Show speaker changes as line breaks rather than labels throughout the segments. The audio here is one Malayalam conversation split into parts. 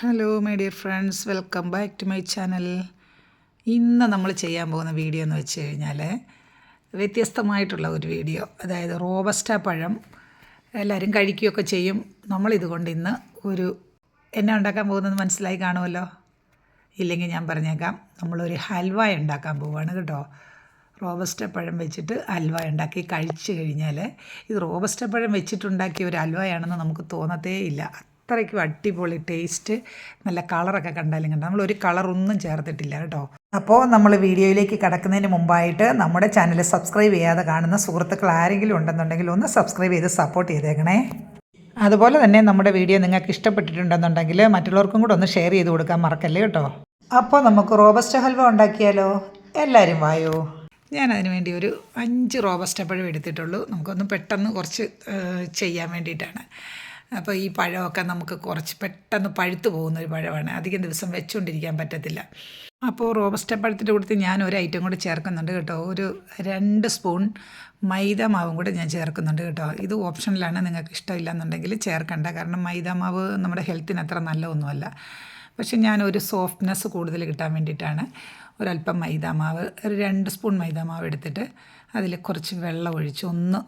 Hello my dear friends, welcome back to my channel. ഇന്ന് നമ്മൾ ചെയ്യാൻ പോകുന്ന വീഡിയോ എന്ന് വെച്ച് കഴിഞ്ഞാൽ വ്യത്യസ്തമായിട്ടുള്ള ഒരു വീഡിയോ. അതായത് റോബസ്റ്റ പഴം എല്ലാവരും കഴിക്കുകയൊക്കെ ചെയ്യും. നമ്മളിതുകൊണ്ട് ഇന്ന് എന്നാ ഉണ്ടാക്കാൻ പോകുന്നത് മനസ്സിലായി കാണുമല്ലോ. ഇല്ലെങ്കിൽ ഞാൻ പറഞ്ഞേക്കാം, നമ്മളൊരു ഹൽവ ഉണ്ടാക്കാൻ പോവുകയാണ് കേട്ടോ. റോബസ്റ്റ പഴം വെച്ചിട്ട് ഹൽവ ഉണ്ടാക്കി കഴിച്ചു കഴിഞ്ഞാൽ ഇത് റോബസ്റ്റ പഴം വെച്ചിട്ടുണ്ടാക്കിയ ഒരു ഹൽവയാണെന്ന് നമുക്ക് തോന്നത്തേ ഇല്ല. അത്രയ്ക്കും അടിപൊളി ടേസ്റ്റ്, നല്ല കളറൊക്കെ കണ്ടാലും കണ്ട നമ്മളൊരു കളറൊന്നും ചേർത്തിട്ടില്ല കേട്ടോ. അപ്പോൾ നമ്മൾ വീഡിയോയിലേക്ക് കിടക്കുന്നതിന് മുമ്പായിട്ട് നമ്മുടെ ചാനൽ സബ്സ്ക്രൈബ് ചെയ്യാതെ കാണുന്ന സുഹൃത്തുക്കൾ ആരെങ്കിലും ഉണ്ടെന്നുണ്ടെങ്കിൽ ഒന്ന് സബ്സ്ക്രൈബ് ചെയ്ത് സപ്പോർട്ട് ചെയ്തേക്കണേ. അതുപോലെ തന്നെ നമ്മുടെ വീഡിയോ നിങ്ങൾക്ക് ഇഷ്ടപ്പെട്ടിട്ടുണ്ടെന്നുണ്ടെങ്കിൽ മറ്റുള്ളവർക്കും കൂടെ ഒന്ന് ഷെയർ ചെയ്ത് കൊടുക്കാൻ മറക്കല്ലേ കേട്ടോ. അപ്പോൾ നമുക്ക് റോബസ്റ്റ ഹൽവ ഉണ്ടാക്കിയാലോ? എല്ലാവരും വായോ. ഞാനതിന് വേണ്ടി ഒരു 5 റോബസ്റ്റ പഴം എടുത്തിട്ടുള്ളൂ. നമുക്കൊന്ന് പെട്ടെന്ന് കുറച്ച് ചെയ്യാൻ വേണ്ടിയിട്ടാണ്. അപ്പോൾ ഈ പഴമൊക്കെ നമുക്ക് കുറച്ച് പെട്ടെന്ന് പഴുത്ത് പോകുന്നൊരു പഴമാണ്, അധികം ദിവസം വെച്ചുകൊണ്ടിരിക്കാൻ പറ്റത്തില്ല. അപ്പോൾ റോബസ്റ്റ പഴത്തിൻ്റെ കൂട്ടത്തിൽ ഞാൻ ഒരു ഐറ്റം കൂടി ചേർക്കുന്നുണ്ട് കേട്ടോ. ഒരു 2 സ്പൂൺ മൈദ മാവും കൂടെ ഞാൻ ചേർക്കുന്നുണ്ട് കേട്ടോ. ഇത് ഓപ്ഷനിലാണ്, നിങ്ങൾക്ക് ഇഷ്ടമില്ല എന്നുണ്ടെങ്കിൽ ചേർക്കണ്ട. കാരണം മൈദ മാവ് നമ്മുടെ ഹെൽത്തിന് അത്ര നല്ലതൊന്നുമല്ല. പക്ഷെ ഞാനൊരു സോഫ്റ്റ്നെസ് കൂടുതൽ കിട്ടാൻ വേണ്ടിയിട്ടാണ് ഒരല്പം മൈദാമാവ്, ഒരു 2 സ്പൂൺ മൈദാമാവ് എടുത്തിട്ട് അതിൽ കുറച്ച് വെള്ളം ഒഴിച്ച് ഒന്ന്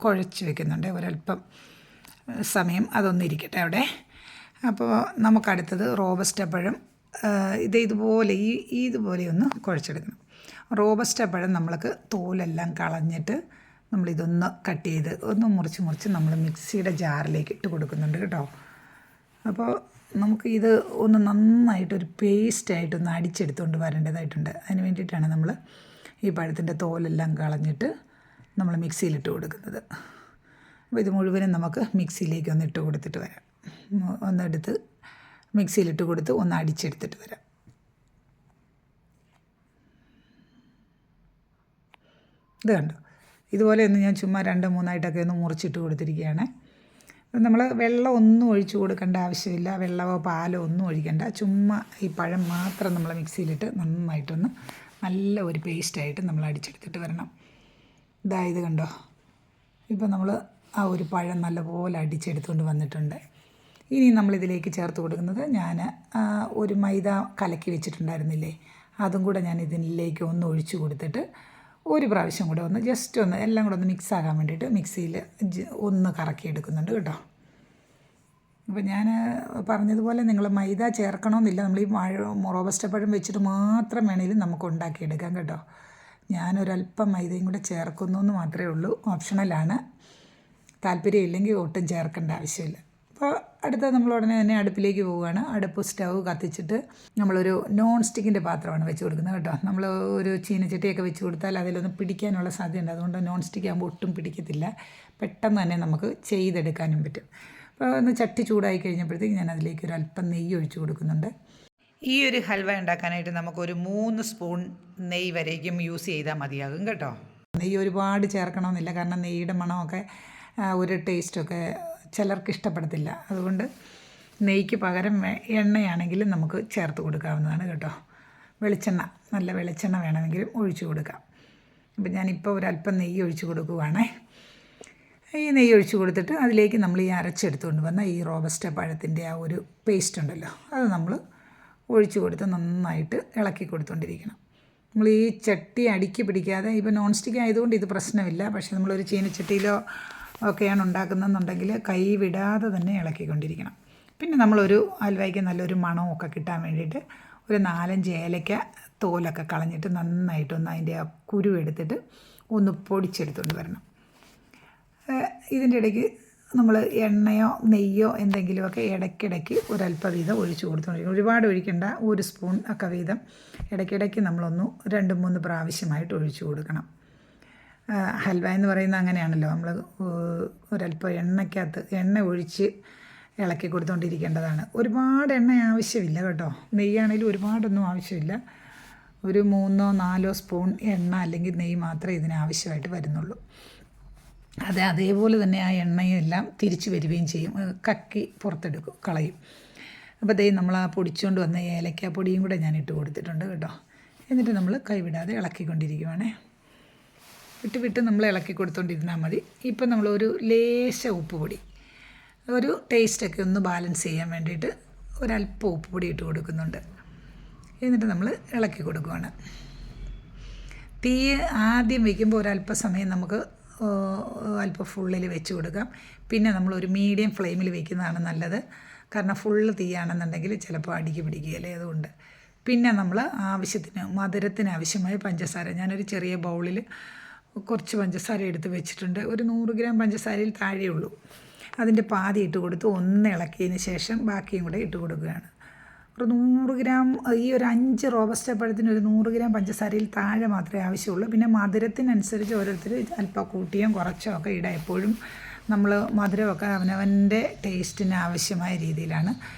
കുഴച്ച് വെക്കുന്നുണ്ട് ഒരല്പം സമയം. അതൊന്നിരിക്കട്ടെ അവിടെ. അപ്പോൾ നമുക്കടുത്തത് റോബസ്റ്റ പഴം ഇതുപോലെ ഒന്ന് കുഴച്ചെടുക്കണം. റോബസ്റ്റ പഴം നമ്മൾക്ക് തോലെല്ലാം കളഞ്ഞിട്ട് നമ്മളിതൊന്ന് കട്ട് ചെയ്ത് ഒന്ന് മുറിച്ച് നമ്മൾ മിക്സിയുടെ ജാറിലേക്ക് ഇട്ട് കൊടുക്കുന്നുണ്ട് കേട്ടോ. അപ്പോൾ നമുക്ക് ഇത് ഒന്ന് നന്നായിട്ടൊരു പേസ്റ്റായിട്ടൊന്ന് അടിച്ചെടുത്തുകൊണ്ട് വരേണ്ടതായിട്ടുണ്ട്. അതിന് വേണ്ടിയിട്ടാണ് നമ്മൾ ഈ പഴത്തിൻ്റെ തോലെല്ലാം കളഞ്ഞിട്ട് നമ്മൾ മിക്സിയിലിട്ട് കൊടുക്കുന്നത്. അപ്പോൾ ഇത് മുഴുവനും നമുക്ക് മിക്സിയിലേക്ക് ഒന്ന് ഇട്ട് കൊടുത്തിട്ട് വരാം. ഒന്നെടുത്ത് മിക്സിയിലിട്ട് കൊടുത്ത് ഒന്ന് അടിച്ചെടുത്തിട്ട് വരാം. ഇത് കണ്ടോ, ഇതുപോലെ ഒന്ന് ഞാൻ ചുമ്മാ 2-3 ഒന്ന് മുറിച്ചിട്ട് കൊടുത്തിരിക്കുകയാണ്. നമ്മൾ വെള്ളം ഒന്നും ഒഴിച്ചു കൊടുക്കേണ്ട ആവശ്യമില്ല, വെള്ളമോ പാലോ ഒന്നും ഒഴിക്കേണ്ട. ചുമ്മാ ഈ പഴം മാത്രം നമ്മൾ മിക്സിയിലിട്ട് നന്നായിട്ടൊന്ന് നല്ല ഒരു പേസ്റ്റായിട്ട് നമ്മൾ അടിച്ചെടുത്തിട്ട് വരണം. ഇതായത് കണ്ടോ, ഇപ്പോൾ നമ്മൾ ആ ഒരു പഴം നല്ലപോലെ അടിച്ചെടുത്തുകൊണ്ട് വന്നിട്ടുണ്ട്. ഇനി നമ്മളിതിലേക്ക് ചേർത്ത് കൊടുക്കുന്നത്, ഞാൻ ഒരു മൈദ കലക്കി വെച്ചിട്ടുണ്ടായിരുന്നില്ലേ, അതും കൂടെ ഞാൻ ഇതിലേക്ക് ഒന്ന് ഒഴിച്ചു കൊടുത്തിട്ട് ഒരു പ്രാവശ്യം കൂടെ ഒന്ന് ജസ്റ്റ് ഒന്ന് എല്ലാം കൂടെ ഒന്ന് മിക്സ് ആകാൻ വേണ്ടിയിട്ട് മിക്സിയിൽ ഒന്ന് കറക്കി എടുക്കുന്നുണ്ട് കേട്ടോ. അപ്പോൾ ഞാൻ പറഞ്ഞതുപോലെ നിങ്ങൾ മൈദ ചേർക്കണമെന്നില്ല. നമ്മൾ ഈ റോബസ്റ്റ പഴം വെച്ചിട്ട് മാത്രം വേണമെങ്കിലും നമുക്ക് ഉണ്ടാക്കിയെടുക്കാം കേട്ടോ. ഞാനൊരല്പം മൈദയും കൂടെ ചേർക്കുന്നു എന്ന് മാത്രമേ ഉള്ളൂ, ഓപ്ഷണലാണ്. താല്പര്യം ഇല്ലെങ്കിൽ ഒട്ടും ചേർക്കേണ്ട ആവശ്യമില്ല. അപ്പോൾ അടുത്ത നമ്മൾ ഉടനെ തന്നെ അടുപ്പിലേക്ക് പോവുകയാണ്. അടുപ്പ് സ്റ്റൗ കത്തിച്ചിട്ട് നമ്മളൊരു നോൺ സ്റ്റിക്കിൻ്റെ പാത്രമാണ് വെച്ച് കൊടുക്കുന്നത് കേട്ടോ. നമ്മൾ ഒരു ചീനച്ചട്ടിയൊക്കെ വെച്ച് കൊടുത്താൽ അതിലൊന്ന് പിടിക്കാനുള്ള സാധ്യതയുണ്ട്. അതുകൊണ്ട് നോൺ സ്റ്റിക്ക് ആകുമ്പോൾ ഒട്ടും പിടിക്കത്തില്ല, പെട്ടെന്ന് തന്നെ നമുക്ക് ചെയ്തെടുക്കാനും പറ്റും. അപ്പോൾ ഒന്ന് ചട്ടി ചൂടായി കഴിഞ്ഞപ്പോഴത്തേക്ക് ഞാൻ അതിലേക്ക് ഒരു അല്പം നെയ്യ് ഒഴിച്ച് കൊടുക്കുന്നുണ്ട്. ഈ ഒരു ഹൽവ ഉണ്ടാക്കാനായിട്ട് നമുക്കൊരു 3 സ്പൂൺ നെയ്യ് വരേക്കും യൂസ് ചെയ്താൽ മതിയാകും കേട്ടോ. നെയ്യ് ഒരുപാട് ചേർക്കണമെന്നില്ല, കാരണം നെയ്യുടെ മണമൊക്കെ ഒരു ടേസ്റ്റൊക്കെ ചിലർക്ക് ഇഷ്ടപ്പെടത്തില്ല. അതുകൊണ്ട് നെയ്ക്ക് പകരം എണ്ണയാണെങ്കിലും നമുക്ക് ചേർത്ത് കൊടുക്കാവുന്നതാണ് കേട്ടോ. വെളിച്ചെണ്ണ, നല്ല വെളിച്ചെണ്ണ വേണമെങ്കിലും ഒഴിച്ചു കൊടുക്കാം. അപ്പം ഞാനിപ്പോൾ ഒരല്പം നെയ്യ് ഒഴിച്ച് കൊടുക്കുവാണേ. ഈ നെയ്യ് ഒഴിച്ച് കൊടുത്തിട്ട് അതിലേക്ക് നമ്മൾ ഈ അരച്ചെടുത്തുകൊണ്ട് വന്ന ഈ റോബസ്റ്റ പഴത്തിൻ്റെ ആ ഒരു പേസ്റ്റ് ഉണ്ടല്ലോ, അത് നമ്മൾ ഒഴിച്ച് കൊടുത്ത് നന്നായിട്ട് ഇളക്കി കൊടുത്തുകൊണ്ടിരിക്കണം. നമ്മൾ ഈ ചട്ടി അടുക്കി പിടിക്കാതെ, ഇപ്പോൾ നോൺ സ്റ്റിക്ക് ആയതുകൊണ്ട് ഇത് പ്രശ്നമില്ല. പക്ഷേ നമ്മളൊരു ചീനച്ചട്ടിയിലോ ഒക്കെയാണ് ഉണ്ടാക്കുന്നതെന്നുണ്ടെങ്കിൽ കൈ വിടാതെ തന്നെ ഇളക്കിക്കൊണ്ടിരിക്കണം. പിന്നെ നമ്മളൊരു ഹൽവയ്ക്ക് നല്ലൊരു മണമൊക്കെ കിട്ടാൻ വേണ്ടിയിട്ട് ഒരു 4-5 ഏലയ്ക്ക തോലൊക്കെ കളഞ്ഞിട്ട് നന്നായിട്ടൊന്ന് അതിൻ്റെ ആ കുരു എടുത്തിട്ട് ഒന്ന് പൊടിച്ചെടുത്തുകൊണ്ട് വരണം. ഇതിൻ്റെ ഇടയ്ക്ക് നമ്മൾ എണ്ണയോ നെയ്യോ എന്തെങ്കിലുമൊക്കെ ഇടയ്ക്കിടയ്ക്ക് ഒരല്പം വീതം ഒഴിച്ച് കൊടുത്തുകൊണ്ടിരിക്കണം. ഒരുപാട് ഒഴിക്കേണ്ട, 1 സ്പൂൺ ഒക്കെ വീതം ഇടയ്ക്കിടയ്ക്ക് നമ്മളൊന്ന് 2-3 പ്രാവശ്യമായിട്ട് ഒഴിച്ചു കൊടുക്കണം. ഹൽവ എന്ന് പറയുന്നത് അങ്ങനെയാണല്ലോ, നമ്മൾ ഒരല്പം എണ്ണ ഒഴിച്ച് ഇളക്കി കൊടുത്തുകൊണ്ടിരിക്കേണ്ടതാണ്. ഒരുപാട് എണ്ണ ആവശ്യമില്ല കേട്ടോ. നെയ്യാണെങ്കിലും ഒരുപാടൊന്നും ആവശ്യമില്ല. ഒരു 3-4 സ്പൂൺ എണ്ണ അല്ലെങ്കിൽ നെയ്യ് മാത്രമേ ഇതിന് ആവശ്യമായിട്ട് വരുന്നുള്ളൂ. അതേപോലെ തന്നെ ആ എണ്ണയെല്ലാം തിരിച്ച് വരികയും ചെയ്യും, കക്കി കളയും. അപ്പോൾ നമ്മൾ ആ പൊടിച്ചുകൊണ്ട് വന്ന ഏലക്ക പൊടിയും കൂടെ ഞാൻ ഇട്ട് കൊടുത്തിട്ടുണ്ട് കേട്ടോ. എന്നിട്ട് നമ്മൾ കൈവിടാതെ ഇളക്കിക്കൊണ്ടിരിക്കുവാണേ. വിട്ട് നമ്മൾ ഇളക്കി കൊടുത്തുകൊണ്ടിരുന്നാൽ മതി. ഇപ്പം നമ്മളൊരു ലേശ ഉപ്പ് പൊടി, ഒരു ടേസ്റ്റൊക്കെ ഒന്ന് ബാലൻസ് ചെയ്യാൻ വേണ്ടിയിട്ട് ഒരല്പം ഉപ്പുപൊടി ഇട്ട് കൊടുക്കുന്നുണ്ട്. എന്നിട്ട് നമ്മൾ ഇളക്കി കൊടുക്കുകയാണ്. തീ ആദ്യം വയ്ക്കുമ്പോൾ ഒരല്പസമയം നമുക്ക് അല്പം ഫുള്ളിൽ വെച്ച് കൊടുക്കാം. പിന്നെ നമ്മളൊരു മീഡിയം ഫ്ലെയിമിൽ വയ്ക്കുന്നതാണ് നല്ലത്. കാരണം ഫുള്ള് തീയാണെന്നുണ്ടെങ്കിൽ ചിലപ്പോൾ അടിക്ക് പിടിക്കുകയല്ലേ, അതുകൊണ്ട്. പിന്നെ നമ്മൾ ആവശ്യത്തിന് മധുരത്തിന് ആവശ്യമായ പഞ്ചസാര, ഞാനൊരു ചെറിയ ബൗളിൽ കുറച്ച് പഞ്ചസാര എടുത്ത് വെച്ചിട്ടുണ്ട്. ഒരു 100 ഗ്രാം പഞ്ചസാരയിൽ താഴെയുള്ളൂ. അതിൻ്റെ പാതി ഇട്ട് കൊടുത്ത് ഒന്ന് ഇളക്കിയതിന് ശേഷം ബാക്കിയും കൂടെ ഇട്ട് കൊടുക്കുകയാണ്. ഒരു 100 ഗ്രാം, ഈ ഒരു 5 റോബസ്റ്റ പഴത്തിന് ഒരു 100 ഗ്രാം പഞ്ചസാരയിൽ താഴെ മാത്രമേ ആവശ്യമുള്ളൂ. പിന്നെ മധുരത്തിനനുസരിച്ച് ഓരോരുത്തർ അല്പം കൂട്ടിയോ കുറച്ചോ ഒക്കെ ഇടാം. എപ്പോഴും നമ്മൾ മധുരമൊക്കെ അവനവൻ്റെ ടേസ്റ്റിന് ആവശ്യമായ രീതിയിലാണ്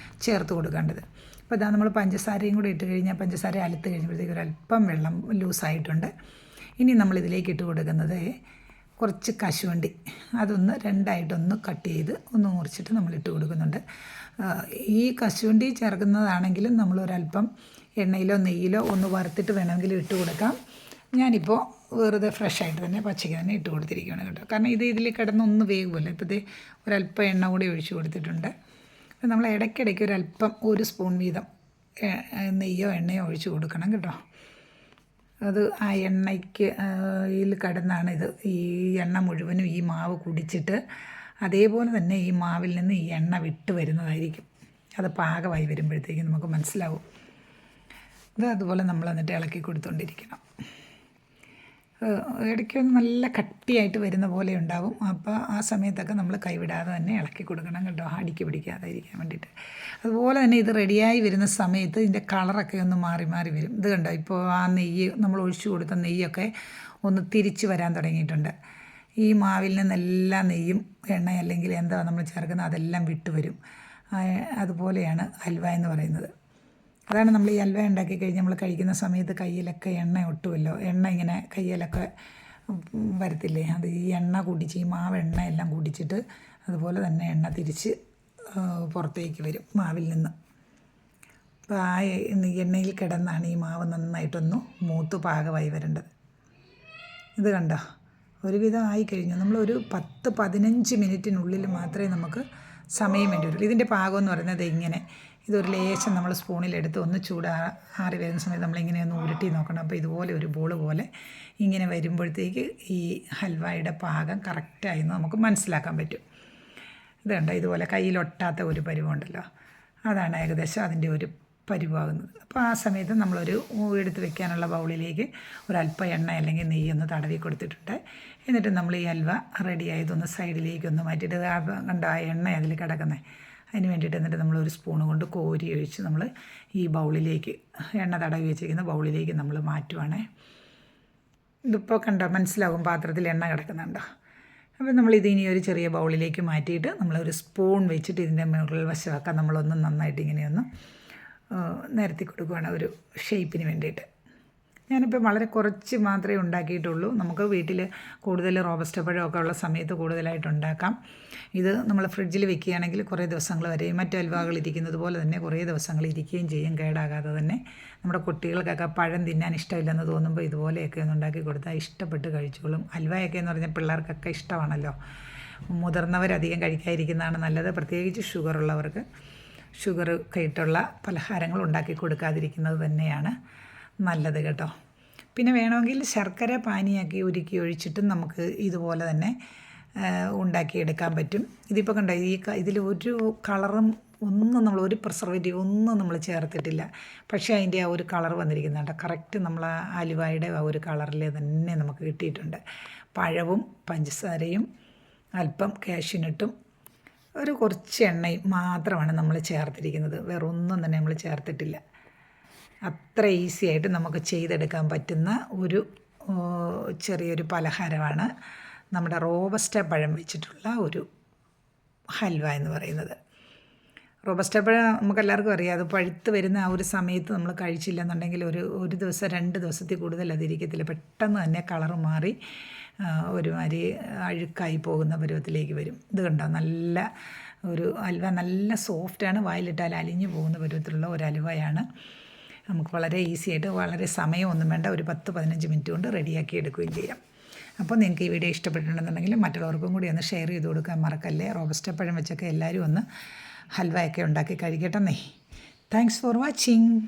ചേർത്ത് കൊടുക്കേണ്ടത്. അപ്പോൾ ഇതാ നമ്മൾ പഞ്ചസാരയും കൂടി ഇട്ട് കഴിഞ്ഞാൽ പഞ്ചസാര അലുത്ത് കഴിഞ്ഞപ്പോഴത്തേക്ക് ഒരല്പം വെള്ളം ലൂസായിട്ടുണ്ട്. ഇനി നമ്മളിതിലേക്ക് ഇട്ട് കൊടുക്കുന്നത് കുറച്ച് കശുവണ്ടി, അതൊന്ന് രണ്ടായിട്ടൊന്ന് കട്ട് ചെയ്ത് ഒന്ന് മുറിച്ചിട്ട് നമ്മളിട്ട് കൊടുക്കുന്നുണ്ട്. ഈ കശുവണ്ടി ചേർക്കുന്നതാണെങ്കിലും നമ്മളൊരല്പം എണ്ണയിലോ നെയ്യിലോ ഒന്ന് വറുത്തിട്ട് വേണമെങ്കിൽ ഇട്ട് കൊടുക്കാം. ഞാനിപ്പോൾ വെറുതെ ഫ്രഷായിട്ട് തന്നെ പച്ചയ്ക്ക് തന്നെ ഇട്ട് കൊടുത്തിരിക്കുകയാണ് കേട്ടോ. കാരണം ഇതിൽ കിടന്നൊന്ന് വേകുമല്ലോ. ഇപ്പോഴത്തെ ഒരല്പം എണ്ണ കൂടി ഒഴിച്ച് കൊടുത്തിട്ടുണ്ട്. അപ്പോൾ നമ്മൾ ഇടയ്ക്കിടയ്ക്ക് ഒരല്പം 1 സ്പൂൺ വീതം നെയ്യോ എണ്ണയോ ഒഴിച്ച് കൊടുക്കണം കേട്ടോ. അത് ആ എണ്ണയ്ക്ക് കിടന്നാണ് ഈ എണ്ണ മുഴുവനും ഈ മാവ് കുടിച്ചിട്ട് അതേപോലെ തന്നെ ഈ മാവിൽ നിന്ന് ഈ എണ്ണ വിട്ട് വരുന്നതായിരിക്കും. അത് പാകമായി വരുമ്പോഴത്തേക്കും നമുക്ക് മനസ്സിലാവും. അതുപോലെ നമ്മൾ എന്നിട്ട് ഇളക്കി കൊടുത്തുകൊണ്ടിരിക്കണം. ഇടയ്ക്കൊന്ന് നല്ല കട്ടിയായിട്ട് വരുന്ന പോലെ ഉണ്ടാവും. അപ്പോൾ ആ സമയത്തൊക്കെ നമ്മൾ കൈവിടാതെ തന്നെ ഇളക്കി കൊടുക്കണം കേട്ടോ, അടിക്ക് പിടിക്കാതിരിക്കാൻ വേണ്ടിയിട്ട്. അതുപോലെ തന്നെ ഇത് റെഡിയായി വരുന്ന സമയത്ത് ഇതിൻ്റെ കളറൊക്കെ ഒന്ന് മാറി മാറി വരും. ഇത് കണ്ടോ, ഇപ്പോൾ ആ നെയ്യ് നമ്മൾ ഒഴിച്ചു കൊടുത്ത നെയ്യൊക്കെ ഒന്ന് തിരിച്ച് വരാൻ തുടങ്ങിയിട്ടുണ്ട്. ഈ മാവിൽ നിന്നെല്ലാം നെയ്യും എണ്ണ അല്ലെങ്കിൽ എന്താ നമ്മൾ ചേർക്കുന്നത് അതെല്ലാം വിട്ട് വരും. അതുപോലെയാണ് ഹൽവ എന്ന് പറയുന്നത്. അതാണ് നമ്മൾ ഈ ഹൽവ ഉണ്ടാക്കി കഴിഞ്ഞ് നമ്മൾ കഴിക്കുന്ന സമയത്ത് കയ്യിലൊക്കെ എണ്ണ ഒട്ടുമല്ലോ, എണ്ണ ഇങ്ങനെ കയ്യിലൊക്കെ വരത്തില്ലേ, അത് ഈ എണ്ണ കുടിച്ച് ഈ മാവ് എണ്ണ എല്ലാം കുടിച്ചിട്ട് അതുപോലെ തന്നെ എണ്ണ തിരിച്ച് പുറത്തേക്ക് വരും മാവിൽ നിന്ന്. അപ്പോൾ ആ എണ്ണയിൽ കിടന്നാണ് ഈ മാവ് നന്നായിട്ടൊന്ന് മൂത്ത് പാകമായി വരേണ്ടത്. ഇത് കണ്ടോ, ഒരുവിധം ആയിക്കഴിഞ്ഞു. നമ്മളൊരു 10-15 മിനിറ്റിനുള്ളിൽ മാത്രമേ നമുക്ക് സമയം വേണ്ടി വരുള്ളൂ. ഇതിൻ്റെ പാകം എന്ന് പറയുന്നത് ഇങ്ങനെ, ഇതൊരു ലേശം നമ്മൾ സ്പൂണിലെടുത്ത് ഒന്ന് ആറി വരുന്ന സമയത്ത് നമ്മളിങ്ങനെ ഒന്ന് ഉരുട്ടി നോക്കണം. അപ്പോൾ ഇതുപോലെ ഒരു ബോൾ പോലെ ഇങ്ങനെ വരുമ്പോഴത്തേക്ക് ഈ ഹൽവയുടെ പാകം കറക്റ്റായെന്ന് നമുക്ക് മനസ്സിലാക്കാൻ പറ്റും. ഇത് കണ്ടോ, ഇതുപോലെ കയ്യിലൊട്ടാത്ത ഒരു പരുവമുണ്ടല്ലോ, അതാണ് ഏകദേശം അതിൻ്റെ ഒരു പരുവാകുന്നത്. അപ്പോൾ ആ സമയത്ത് നമ്മളൊരു എടുത്ത് വെക്കാനുള്ള ബൗളിലേക്ക് ഒരല്പം എണ്ണ അല്ലെങ്കിൽ നെയ്യൊന്ന് തടവി കൊടുത്തിട്ടുണ്ട്. എന്നിട്ട് നമ്മൾ ഈ ഹൽവ റെഡിയായതൊന്ന് സൈഡിലേക്കൊന്ന് മാറ്റിയിട്ട് കണ്ടോ ആ എണ്ണ അതിൽ കിടക്കുന്നത്, അതിന് വേണ്ടിയിട്ട് എന്നിട്ട് നമ്മളൊരു സ്പൂണ് കൊണ്ട് കോരി ഒഴിച്ച് നമ്മൾ ഈ ബൗളിലേക്ക്, എണ്ണ തടവി വെച്ചിരിക്കുന്ന ബൗളിലേക്ക് നമ്മൾ മാറ്റുവാണേ. ഇതിപ്പോൾ കണ്ടോ മനസ്സിലാകും, പാത്രത്തിൽ എണ്ണ കിടക്കുന്നുണ്ടോ. അപ്പോൾ നമ്മളിത് ഇനി ഒരു ചെറിയ ബൗളിലേക്ക് മാറ്റിയിട്ട് നമ്മളൊരു സ്പൂൺ വെച്ചിട്ട് ഇതിൻ്റെ മുകൾ വശമൊക്കെ നമ്മളൊന്ന് നന്നായിട്ട് ഇങ്ങനെയൊന്ന് നിരത്തി കൊടുക്കുകയാണ് ഒരു ഷേപ്പിന് വേണ്ടിയിട്ട്. ഞാനിപ്പോൾ വളരെ കുറച്ച് മാത്രമേ ഉണ്ടാക്കിയിട്ടുള്ളൂ. നമുക്ക് വീട്ടിൽ കൂടുതൽ റോബസ്റ്റ പഴമൊക്കെ ഉള്ള സമയത്ത് കൂടുതലായിട്ട് ഉണ്ടാക്കാം. ഇത് നമ്മൾ ഫ്രിഡ്ജിൽ വെക്കുകയാണെങ്കിൽ കുറേ ദിവസങ്ങൾ വരെയും മറ്റു ഹൽവകൾ ഇരിക്കുന്നത് പോലെ തന്നെ കുറേ ദിവസങ്ങൾ ഇരിക്കുകയും ചെയ്യും, കേടാകാതെ തന്നെ. നമ്മുടെ കുട്ടികൾക്കൊക്കെ പഴം തിന്നാൻ ഇഷ്ടമില്ലെന്ന് തോന്നുമ്പോൾ ഇതുപോലെയൊക്കെ ഒന്ന് ഉണ്ടാക്കി കൊടുത്താൽ ഇഷ്ടപ്പെട്ട് കഴിച്ചോളും. ഹൽവയൊക്കെ എന്ന് പറഞ്ഞാൽ പിള്ളേർക്കൊക്കെ ഇഷ്ടമാണല്ലോ. മുതിർന്നവരധികം കഴിക്കാതിരിക്കുന്നതാണ് നല്ലത്, പ്രത്യേകിച്ച് ഷുഗറുള്ളവർക്ക്. ഷുഗർ കയറ്റുള്ള പലഹാരങ്ങൾ ഉണ്ടാക്കി കൊടുക്കാതിരിക്കുന്നത് തന്നെയാണ് നല്ലത് കേട്ടോ. പിന്നെ വേണമെങ്കിൽ ശർക്കര പാനിയാക്കി ഉരുക്കി ഒഴിച്ചിട്ടും നമുക്ക് ഇതുപോലെ തന്നെ ഉണ്ടാക്കിയെടുക്കാൻ പറ്റും. ഇതിപ്പോൾ കണ്ടോ, ഇതിൽ ഒരു കളറും ഒന്നും നമ്മൾ ഒരു പ്രിസർവേറ്റീവ് ഒന്നും നമ്മൾ ചേർത്തിട്ടില്ല. പക്ഷേ അതിൻ്റെ ആ ഒരു കളർ വന്നിരിക്കുന്നുണ്ട്, കറക്റ്റ് നമ്മൾ ആ ഹലുവയുടെ ആ ഒരു കളറിൽ തന്നെ നമുക്ക് കിട്ടിയിട്ടുണ്ട്. പഴവും പഞ്ചസാരയും അല്പം കാഷ്യൂനട്ടും ഒരു കുറച്ച് എണ്ണയും മാത്രമാണ് നമ്മൾ ചേർത്തിരിക്കുന്നത്, വേറെ ഒന്നും തന്നെ നമ്മൾ ചേർത്തിട്ടില്ല. അത്ര ഈസി ആയിട്ട് നമുക്ക് ചെയ്തെടുക്കാൻ പറ്റുന്ന ഒരു ചെറിയൊരു പലഹാരമാണ് നമ്മുടെ റോബസ്റ്റ പഴം വെച്ചിട്ടുള്ള ഒരു ഹൽവ എന്ന് പറയുന്നത്. റോബസ്റ്റ പഴം നമുക്കെല്ലാവർക്കും അറിയാം, അത് പഴുത്ത് വരുന്ന ആ ഒരു സമയത്ത് നമ്മൾ കഴിച്ചില്ലെന്നുണ്ടെങ്കിൽ ഒരു ദിവസം 2 ദിവസത്തിൽ കൂടുതൽ അതിരിക്കത്തില്ല. പെട്ടെന്ന് തന്നെ കളറ് മാറി ഒരുമാതിരി അഴുക്കായി പോകുന്ന പരുവത്തിലേക്ക് വരും. ഇത് കണ്ടോ, നല്ല ഒരു ഹൽവ, നല്ല സോഫ്റ്റാണ്, വായിലിട്ടാൽ അലിഞ്ഞു പോകുന്ന പരുവത്തിലുള്ള ഒരു ഹൽവയാണ്. നമുക്ക് വളരെ ഈസി ആയിട്ട് വളരെ സമയമൊന്നും വേണ്ട, ഒരു 10-15 മിനിറ്റ് കൊണ്ട് റെഡിയാക്കി എടുക്കുകയും ചെയ്യാം. അപ്പോൾ നിങ്ങൾക്ക് ഈ വീഡിയോ ഇഷ്ടപ്പെട്ടിട്ടുണ്ടെന്നുണ്ടെങ്കിൽ മറ്റുള്ളവർക്കും കൂടി ഒന്ന് ഷെയർ ചെയ്ത് കൊടുക്കാൻ മറക്കല്ലേ. റോബസ്റ്റ പഴം വെച്ചൊക്കെ എല്ലാവരും ഒന്ന് ഹൽവയൊക്കെ ഉണ്ടാക്കി കഴിക്കട്ടെന്നേ. Thanks for watching.